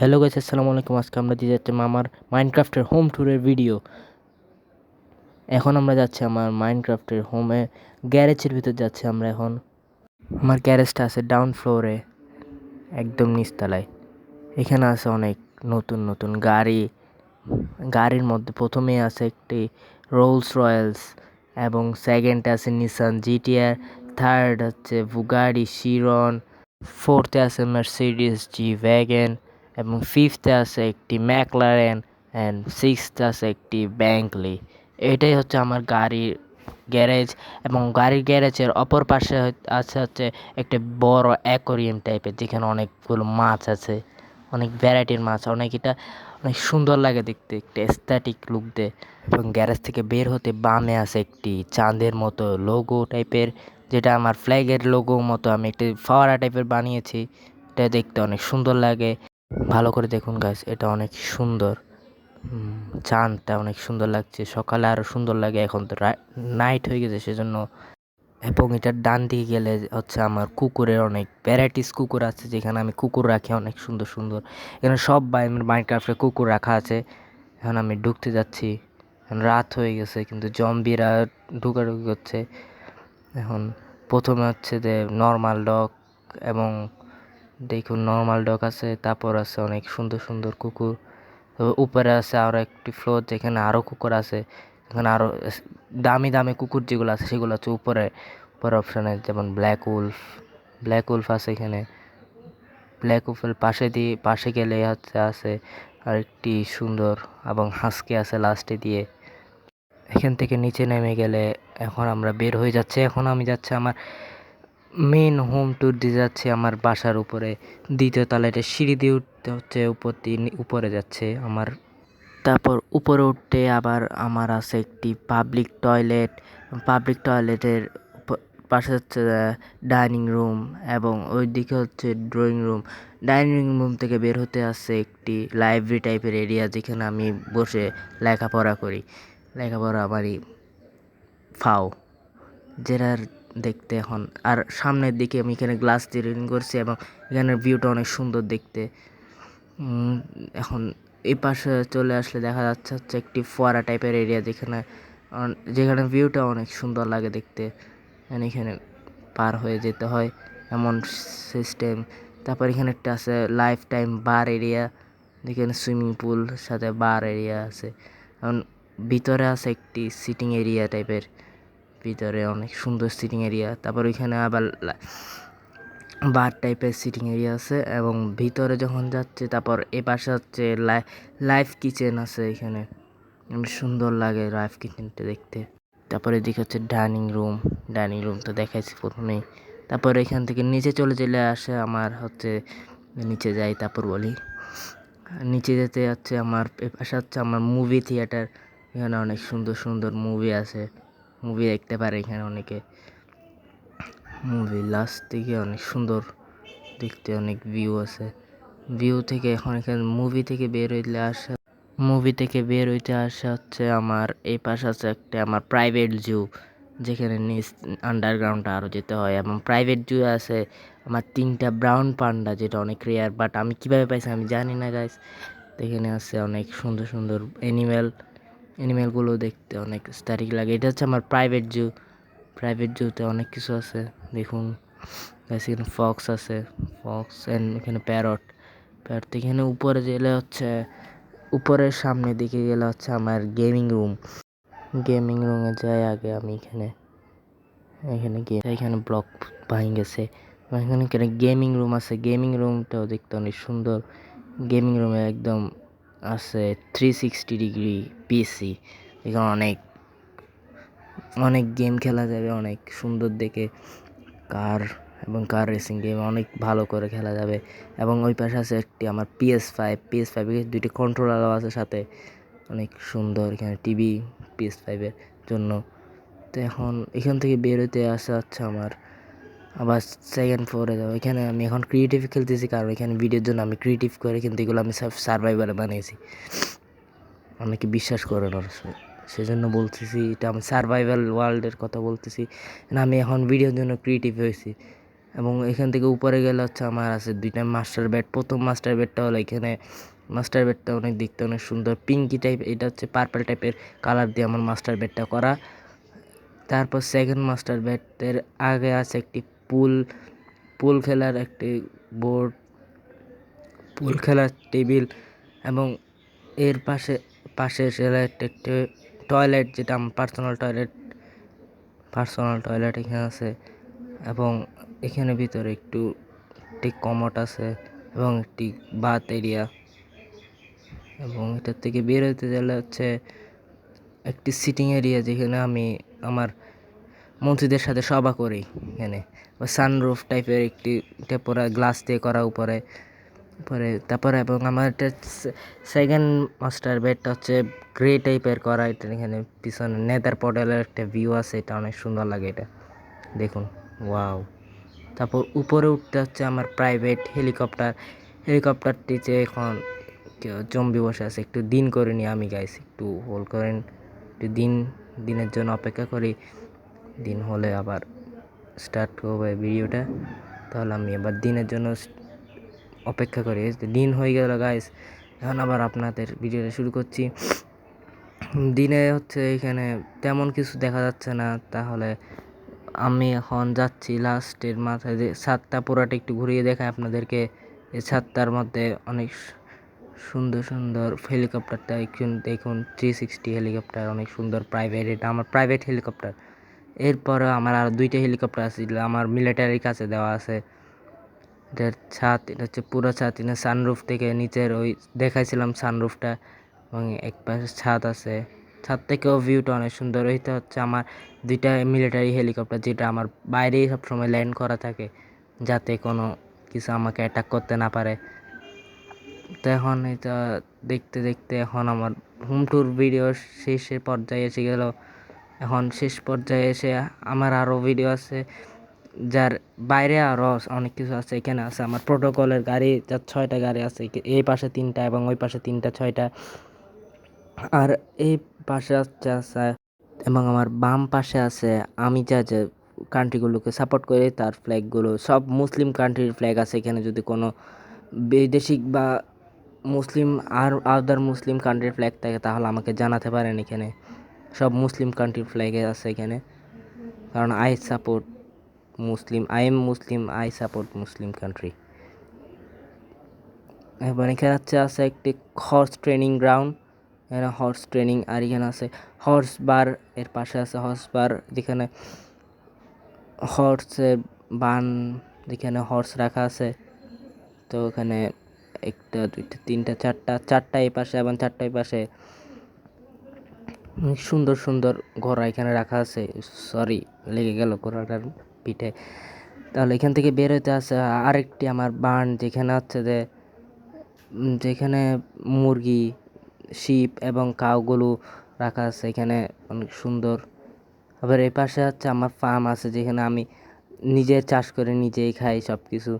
Hello guys, আসসালামু আলাইকুম। আজকে আমরা দিয়ে যাচ্ছি আমার মাইনক্রাফটের হোম ট্যুরের ভিডিও। এখন আমরা যাচ্ছি আমার মাইনক্রাফটের হোমে গ্যারেজের ভিতর যাচ্ছি আমরা এখন। আমার গ্যারেজটা আছে ডাউন ফ্লোরে, একদম নিচতলায়। এখানে আছে অনেক নতুন নতুন গাড়ি। গাড়ির মধ্যে প্রথমেই আছে একটি রোলস রয়েলস, এবং সেকেন্ডে আছে নিসান জিটিআর, থার্ড হচ্ছে বুগাডি শিরন, ফোর্থে আছে মার্সিডিজ জি ভ্যাগন, এবং ফিফথে আছে একটি ম্যাকলারেন, অ্যান্ড সিক্সথে আছে একটি ব্যাঙ্কলি। এটাই হচ্ছে আমার গাড়ির গ্যারেজ। এবং গাড়ির গ্যারেজের অপর পাশে আছে হচ্ছে একটা বড় অ্যাকোরিয়াম টাইপের, যেখানে অনেকগুলো মাছ আছে, অনেক ভ্যারাইটির মাছ। অনেক সুন্দর লাগে দেখতে, একটা এস্থেটিক লুক দেয়। এবং গ্যারেজ থেকে বের হতে বামে আছে একটি চাঁদের মতো লোগো টাইপের, যেটা আমার ফ্ল্যাগের লোগো মতো আমি একটি ফোয়ারা টাইপের বানিয়েছি। এটা দেখতে অনেক সুন্দর লাগে। ভালো করে দেখুন গাইস, এটা অনেক সুন্দর। চাঁদটা অনেক সুন্দর লাগছে, সকালে আরো সুন্দর লাগে। এখন তো নাইট হয়ে গেছে সেজন্য। এবং এটার ডান দিকে গেলে হচ্ছে আমার কুকুরের অনেক ভ্যারাইটিস কুকুর আছে, যেখানে আমি কুকুর রাখি অনেক সুন্দর সুন্দর। এখানে সব মাইনক্রাফটে কুকুর রাখা আছে। এখন আমি ঢুকতে যাচ্ছি। এখন রাত হয়ে গেছে কিন্তু জম্বিরা ঢুকাঢুকি করছে। এখন প্রথমে হচ্ছে যে নর্মাল ডগ, এবং দেখুন নর্মাল ডগ আছে, তারপর আছে অনেক সুন্দর সুন্দর কুকুর। উপরে আছে আরও একটি ফ্লোর, যেখানে আরও কুকুর আছে। এখানে আরও দামি দামি কুকুর যেগুলো আছে সেগুলো হচ্ছে উপরে উপরে অপশানে, যেমন ব্ল্যাক উলফ আছে এখানে। ব্ল্যাক উলফের পাশে গেলে হচ্ছে আছে আরেকটি সুন্দর, এবং হাস্কি আছে লাস্টে দিয়ে। এখান থেকে নিচে নেমে গেলে এখন আমরা বের হয়ে যাচ্ছে। এখন আমি যাচ্ছি আমার মেন হোম ট্যুর দিয়ে যাচ্ছে আমার বাসার উপরে, দ্বিতীয় তলায় সিঁড়ি দিয়ে উঠতে হচ্ছে, উপরে যাচ্ছে আমার। তারপর উপরে উঠতে আবার আমার আছে একটি পাবলিক টয়লেটের পাশে হচ্ছে ডাইনিং রুম, এবং ওই দিকে হচ্ছে ড্রয়িং রুম। ডাইনিং রুম থেকে বের হতে আসছে একটি লাইব্রেরি টাইপের এরিয়া, যেখানে আমি বসে লেখাপড়া করি। লেখাপড়া আমারই ফাও, যেটার দেখতে এখন। আর সামনের দিকে আমি এখানে গ্লাস দিয়ে রেলিং করছি, এবং এখানের ভিউটা অনেক সুন্দর দেখতে। এখন এই পাশে চলে আসলে দেখা যাচ্ছে হচ্ছে একটি ফোয়ারা টাইপের এরিয়া, যেখানে ভিউটা অনেক সুন্দর লাগে দেখতে। এখানে পার হয়ে যেতে হয় এমন সিস্টেম। তারপর এখানে একটা আছে লাইফ টাইম বার এরিয়া, যেখানে সুইমিং পুল সাথে বার এরিয়া আছে। এখন ভিতরে আছে একটি সিটিং এরিয়া টাইপের, ভিতরে অনেক সুন্দর সিটিং এরিয়া। তারপর ওইখানে আবার বার টাইপের সিটিং এরিয়া আছে, এবং ভিতরে যখন যাচ্ছে তারপর এ পাশে হচ্ছে লাইফ কিচেন আছে এখানে। সুন্দর লাগে লাইফ কিচেনটা দেখতে। তারপরে এদিকে হচ্ছে ডাইনিং রুম তো দেখাইছি প্রথমেই। তারপর এখান থেকে নিচে চলে আসে আমার হচ্ছে, নিচে যাই তারপর বলি। নিচে যেতে হচ্ছে আমার এ পাশে হচ্ছে আমার মুভি থিয়েটার। এখানে অনেক সুন্দর সুন্দর মুভি আছে, মুভি দেখতে পারে এখানে অনেকে। মুভি লাস্ট দিকে অনেক সুন্দর দেখতে, অনেক ভিউ আছে। ভিউ থেকে এখন এখানে মুভি থেকে বের হইতে আসা হচ্ছে আমার এই পাশে আছে একটা আমার প্রাইভেট জু, যেখানে নিচ আন্ডারগ্রাউন্ডে আরও যেতে হয়। এবং প্রাইভেট জু আছে আমার 3টা ব্রাউন পান্ডা, যেটা অনেক রেয়ার, বাট আমি কীভাবে পাইছি আমি জানি না গাইস। এখানে আছে অনেক সুন্দর সুন্দর অ্যানিমেলগুলো দেখতে অনেক স্ট্যাটিক লাগে। এটা হচ্ছে আমার প্রাইভেট জুতে অনেক কিছু আছে দেখুন। এখানে ফক্স আছে, অ্যান্ড এখানে প্যারট। এখানে উপরে গেলে হচ্ছে, উপরের সামনের দিকে গেলে হচ্ছে আমার গেমিং রুমে যাই আগে আমি। এখানে ব্লক ভাঙে গেছে। এখানে গেমিং রুম আছে, গেমিং রুমটাও দেখতে অনেক সুন্দর। গেমিং রুমে একদম আছে 360 ডিগ্রি পিসি, এখানে অনেক অনেক গেম খেলা যাবে, অনেক সুন্দর দেখে। কার রেসিং গেম অনেক ভালো করে খেলা যাবে। এবং ওই পাশে আছে একটি আমার PS5 এর 2টি কন্ট্রোলারও আছে সাথে, অনেক সুন্দর। এখানে টিভি PS5 এর জন্য। তো এখন এখান থেকে বের হতে আসা হচ্ছে আমার আবার সেকেন্ড ফ্লোরে যাবো। এখানে আমি এখন ক্রিয়েটিভ খেলতেছি, কারণ এখানে ভিডিওর জন্য আমি ক্রিয়েটিভ করে, কিন্তু এগুলো আমি সার্ভাইভারে বানিয়েছি। অনেকে বিশ্বাস করে না, সেজন্য বলতেছি এটা আমি সার্ভাইভাল ওয়ার্ল্ডের কথা বলতেছি না। আমি এখন ভিডিওর জন্য ক্রিয়েটিভ হয়েছি, এবং এখান থেকে উপরে গেলে হচ্ছে আমার আছে 2টা মাস্টার বেড। প্রথম মাস্টার বেডটা হলো এখানে, মাস্টার বেডটা অনেক দেখতে অনেক সুন্দর পিঙ্কি টাইপ, এটা হচ্ছে পার্পল টাইপের কালার দিয়ে আমার মাস্টার বেডটা করা। তারপর সেকেন্ড মাস্টার বেডের আগে আছে একটি পুল পুল খেলার একটি বোর্ড, পুল খেলার টেবিল, এবং এর পাশে পাশে একটি টয়লেট, যেটা আমার পার্সোনাল টয়লেট এখানে আছে। এবং এখানে ভিতরে একটি কমোড আছে এবং একটি বাথ এরিয়া। এবং এটার থেকে বের হতে গেলে হচ্ছে একটি সিটিং এরিয়া, যেখানে আমি আমার মন্ত্রীদের সাথে সভা করি। এখানে সানরুফ টাইপের একটি পুরো গ্লাস দিয়ে করা উপরে উপরে তারপরে। এবং আমার এটা সেকেন্ড মাস্টার বেডটা হচ্ছে গ্রে টাইপের করা। এটা এখানে পিছনে নেদার পটেলের একটা ভিউ আছে, এটা অনেক সুন্দর লাগে, এটা দেখুন, ওয়াও। তারপর উপরে উঠতে হচ্ছে আমার প্রাইভেট হেলিকপ্টারটিতে এখন কেউ জম্বি বসে আছে। একটু দিন করে নিই আমি, গাইস, একটু হোল্ড করেন, একটু দিনের জন্য অপেক্ষা করি। দিন হলে আবার স্টার্ট হবে ভিডিওটা, তাহলে আমি আবার দিনের জন্য অপেক্ষা করি। দিন হয়ে গেল গাইস, এখন আবার আপনাদের ভিডিওটা শুরু করছি। দিনে হচ্ছে এখানে তেমন কিছু দেখা যাচ্ছে না, তাহলে আমি এখন যাচ্ছি লাস্টের মাথায় যে ছাদটা পুরাটা একটু ঘুরিয়ে দেখাই আপনাদেরকে। এই ছাদটার মধ্যে অনেক সুন্দর সুন্দর হেলিকপ্টারটা দেখুন 360 হেলিকপ্টার, অনেক সুন্দর প্রাইভেট, এটা আমার প্রাইভেট হেলিকপ্টার। এরপরে আমার আর 2টা হেলিকপ্টার আছে, আমার মিলিটারির কাছে দেওয়া আছে। এটার ছাদ, এটা হচ্ছে পুরো ছাদ, এটা সানরুফ থেকে নিচের ওই দেখাইছিলাম সানরুফটা, এবং এক পাশে ছাদ আছে। ছাদ থেকেও ভিউটা অনেক সুন্দর। এইটা হচ্ছে আমার 2টা মিলিটারি হেলিকপ্টার, যেটা আমার বাইরেই সবসময় ল্যান্ড করা থাকে, যাতে কোনো কিছু আমাকে অ্যাটাক করতে না পারে। তো এখন এটা দেখতে দেখতে এখন আমার হোম ট্যুর ভিডিও শেষের পর্যায়ে এসে গেল। এখন শেষ পর্যায়ে এসে আমার আরও ভিডিও আছে, যার বাইরে আরও অনেক কিছু আছে। এখানে আছে আমার প্রোটোকলের গাড়ি, যার 6টা গাড়ি আছে, এই পাশে 3টা এবং ওই পাশে 3টা, 6টা। আর এই পাশে আছে এবং আমার বাম পাশে আছে আমি যে কান্ট্রিগুলোকে সাপোর্ট করে তার ফ্ল্যাগগুলো, সব মুসলিম কান্ট্রির ফ্ল্যাগ আছে এখানে। যদি কোনো বৈদেশিক বা মুসলিম আর আদার মুসলিম কান্ট্রির ফ্ল্যাগ থাকে, তাহলে আমাকে জানাতে পারেন। এখানে সব মুসলিম কান্ট্রির ফ্ল্যাগে আছে এখানে, কারণ I am Muslim, I support Muslim country. এবার এখানে আছে একটি হর্স ট্রেনিং গ্রাউন্ড, এখানে হর্স ট্রেনিং। আর এখানে আছে হর্স বার, এর পাশে আছে হর্স বার, যেখানে হর্সের বান, যেখানে হর্স রাখা আছে। তো ওখানে 1টা 2টা 3টা 4টা এই পাশে এবং 4টা এই পাশে সুন্দর সুন্দর ঘোড়া এখানে রাখা আছে। সরি, লেগে গেল ঘোড়াটার পিঠে। তাহলে এখান থেকে বের হইতে আছে আরেকটি আমার বার্ন, যেখানে হচ্ছে যেখানে মুরগি, শিপ এবং কাউগুলো রাখা আছে এখানে, অনেক সুন্দর। আবার এই পাশে হচ্ছে আমার ফার্ম আছে, যেখানে আমি নিজে চাষ করে নিজেই খাই সব কিছু।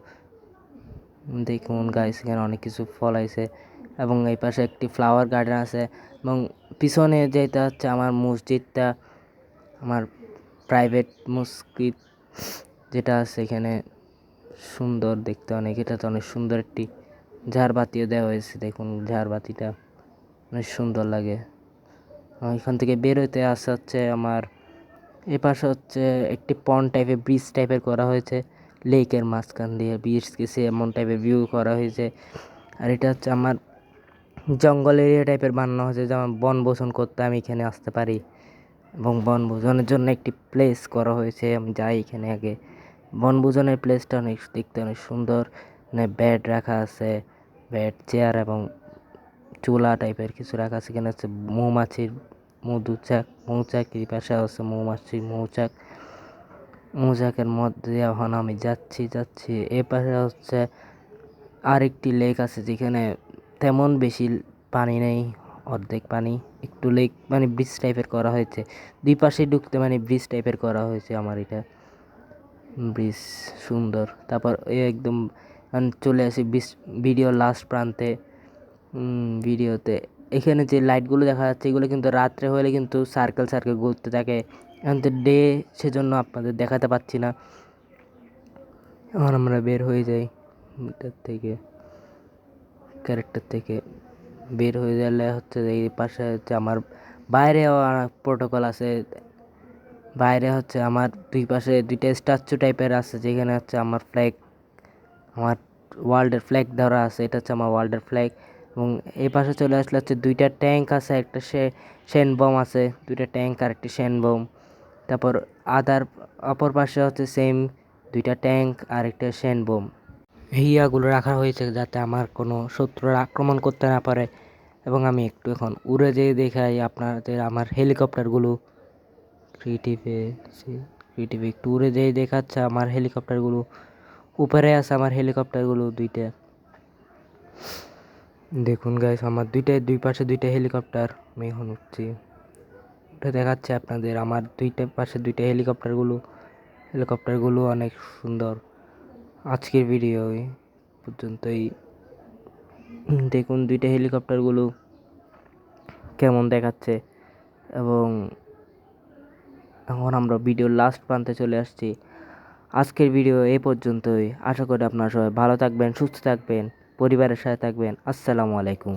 দেখুন গাইস, এখানে অনেক কিছু ফলাইছে। এবং এই পাশে একটি ফ্লাওয়ার গার্ডেন আছে, এবং পিছনে যেটা হচ্ছে আমার মসজিদটা, আমার প্রাইভেট মসজিদ যেটা আছে এখানে, সুন্দর দেখতে অনেক। এটা তো অনেক সুন্দর একটি ঝাড়বাতিও দেওয়া হয়েছে, দেখুন ঝাড়বাতিটা অনেক সুন্দর লাগে। এখান থেকে বের হইতে আসা হচ্ছে আমার এ পাশে হচ্ছে একটি পন্ড টাইপের ব্রিজ টাইপের করা হয়েছে, লেকের মাঝখান দিয়ে ব্রিজ গেছে, এমন টাইপের ভিউ করা হয়েছে। আর এটা হচ্ছে আমার জঙ্গল এরিয়া টাইপের বানানো হয়েছে, যেমন বনভোজন করতে আমি এখানে আসতে পারি, এবং বনভোজনের জন্য একটি প্লেস করা হয়েছে। আমি যাই এখানে আগে। বনভোজনের প্লেসটা অনেক দেখতে অনেক সুন্দর, মানে বেড রাখা আছে, বেড, চেয়ার এবং চুলা টাইপের কিছু রাখা আছে। এখানে হচ্ছে মৌমাছির মৌচাক, এই পাশে আছে মৌচাকের মধ্যে এখন আমি যাচ্ছি। এ পাশে হচ্ছে আরেকটি লেক আছে, যেখানে তেমন বেশি পানি নেই, অর্ধেক পানি, একটু লেক মানে ব্রিজ টাইপের করা হয়েছে। 2 পাশে ঢুকতে মানে ব্রিজ টাইপের করা হয়েছে আমার এটা ব্রিজ, সুন্দর। তারপর একদম চলে আসি ভিডিও লাস্ট প্রান্তে। ভিডিওতে এখানে যে লাইটগুলো দেখা যাচ্ছে, এগুলো কিন্তু রাত্রে হলে কিন্তু সার্কেল ঘুরতে থাকে। এখন তো ডে, সেজন্য আপনাদের দেখাতে পাচ্ছি না। এখন আমরা বের হয়ে যাই এটার থেকে, ক্যারেক্টার থেকে বের হয়ে গেলে হচ্ছে যে এই পাশে হচ্ছে আমার বাইরেও প্রোটোকল আছে। বাইরে হচ্ছে আমার দুই পাশে দুইটা স্ট্যাচু টাইপের আছে, যেখানে হচ্ছে আমার ফ্ল্যাগ, আমার ওয়ার্ল্ডের ফ্ল্যাগ ধরা আছে। এটা হচ্ছে আমার ওয়ার্ল্ডের ফ্ল্যাগ। এবং এই পাশে চলে আসলে হচ্ছে দুইটা ট্যাঙ্ক আছে, একটা শেন বোম আছে, দুইটা ট্যাঙ্ক আর একটি শেন বোম। তারপর অপর পাশে হচ্ছে সেম দুইটা ট্যাঙ্ক আর একটা শেন বোম। এই ইয়াগুলো রাখা হয়েছে যাতে আমার কোনো শত্রুরা আক্রমণ করতে না পারে। এবং আমি একটু এখন উড়ে যেয়ে দেখাই আপনাদের আমার হেলিকপ্টারগুলো। ক্রিয়েটিভে একটু উড়ে যেয়ে দেখাচ্ছে আমার হেলিকপ্টারগুলো। উপরে আছে আমার হেলিকপ্টারগুলো দুইটা। দেখুন গাইস, আমার দুই পাশে দুইটা হেলিকপ্টার। আমি এখন উঠছি, এটা দেখাচ্ছে আপনাদের আমার দুইটা পাশে দুইটা হেলিকপ্টারগুলো অনেক সুন্দর। আজকের ভিডিও এই পর্যন্তই। দেখুন দুইটা হেলিকপ্টারগুলো কেমন দেখাচ্ছে। এবং এখন আমরা ভিডিওর লাস্ট প্রান্তে চলে আসছি। আজকের ভিডিও এই পর্যন্তই। আশা করি আপনারা সবাই ভালো থাকবেন, সুস্থ থাকবেন, পরিবারের সাথে থাকবেন। আসসালামু আলাইকুম।